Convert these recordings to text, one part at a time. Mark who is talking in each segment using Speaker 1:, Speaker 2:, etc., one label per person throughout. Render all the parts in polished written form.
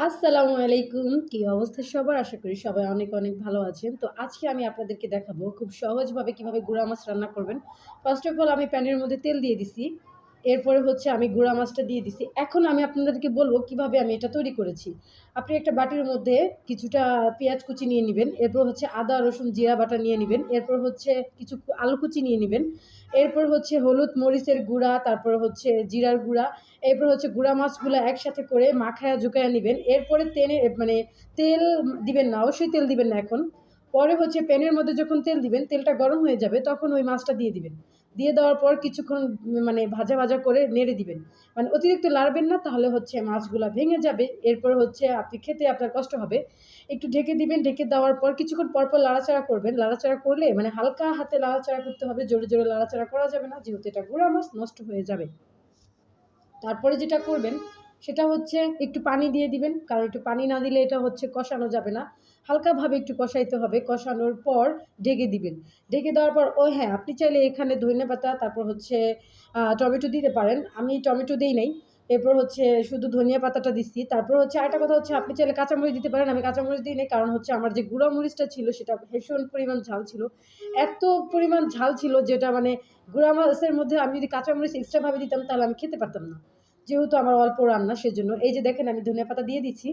Speaker 1: আসসালামু আলাইকুম। কি অবস্থা সবার? আশা করি সবাই অনেক, অনেক ভালো আছেন। তো আজকে আমি আপনাদেরকে দেখাবো খুব সহজভাবে কিভাবে গুড়া মাছ রান্না করবেন। ফার্স্ট অফ অল আমি প্যানের মধ্যে তেল দিয়ে দিছি। এরপরে হচ্ছে আমি গুড়া মাছটা দিয়ে দিছি। এখন আমি আপনাদেরকে বলব কিভাবে আমি এটা তৈরি করেছি। আপনি একটা বাটির মধ্যে কিছুটা পেঁয়াজ কুচি নিয়ে নিবেন। এরপর হচ্ছে আদা, রসুন, জিরা বাটা নিয়ে নিবেন। এরপর হচ্ছে কিছু আলু কুচি নিয়ে নিবেন। এরপর হচ্ছে হলুদ, মরিচের গুঁড়া, তারপর হচ্ছে জিরার গুঁড়া, এরপর হচ্ছে গুঁড়া মাছগুলো একসাথে করে মাখায়া জুকায়া নিবেন। এরপরে তেল দিবেন না, অবশ্যই তেল দিবেন না এখন। পরে হচ্ছে প্যানের মধ্যে যখন তেল দিবেন, তেলটা গরম হয়ে যাবে তখন ওই মাছটা দিয়ে দিবেন। দিয়ে দেওয়ার পর কিছুক্ষণ মানে ভাজা, ভাজা করে নেড়ে দিবেন। মানে অতিরিক্ত লাড়বেন না, তাহলে হচ্ছে মাছগুলা ভেঙে যাবে। এরপর হচ্ছে আপনি খেতে আপনার কষ্ট হবে। একটু ঢেকে দিবেন, ঢেকে দেওয়ার পর কিছুক্ষণ পর, পর লাড়াচাড়া করবেন। লাড়াচাড়া করলে মানে হালকা হাতে লাড়াচাড়া করতে হবে, জোরে, জোরে লাড়াচাড়া করা যাবে না, যেহেতু এটা গুঁড়া মাছ নষ্ট হয়ে যাবে। তারপরে যেটা করবেন সেটা হচ্ছে একটু পানি দিয়ে দিবেন, কারণ একটু পানি না দিলে এটা হচ্ছে কষানো যাবে না। হালকাভাবে একটু কষাইতে হবে, কষানোর পর ঢেকে দিবেন। ঢেকে দেওয়ার পর ও হ্যাঁ, আপনি চাইলে এখানে ধনিয়াপাতা তারপর হচ্ছে টমেটো দিতে পারেন। আমি টমেটো দেই নাই। এরপর হচ্ছে শুধু ধনিয়া পাতাটা দিচ্ছি। তারপর হচ্ছে আরেকটা কথা হচ্ছে আপনি চাইলে কাঁচামরিচ দিতে পারেন। আমি কাঁচামরিচ দিই নাই, কারণ হচ্ছে আমার যে গুঁড়া মরিচটা ছিল সেটা ভীষণ পরিমাণ ঝাল ছিল। এত পরিমাণ ঝাল ছিল যেটা মানে গুঁড়া মাছের মধ্যে আমি যদি কাঁচামরিচ এক্সট্রা ভাবে দিতাম তাহলে আমি খেতে পারতাম না। যেহেতু আমার অল্প রান্না সেজন্য। এই যে দেখেন আমি ধনিয়াপাতা দিয়ে দিচ্ছি।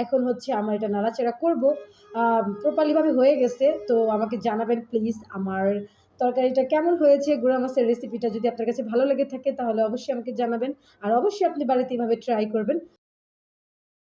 Speaker 1: এখন হচ্ছে আমার এটা নাড়াচাড়া করব। প্রপারলি ভাবে হয়ে গেছে। তো আমাকে জানাবেন প্লিজ আমার তরকারিটা কেমন হয়েছে? গুঁড়া মাছের রেসিপিটা যদি আপনার কাছে ভালো লেগে থাকে তাহলে অবশ্যই আমাকে জানাবেন। আর অবশ্যই আপনি বাড়িতে এভাবে ট্রাই করবেন।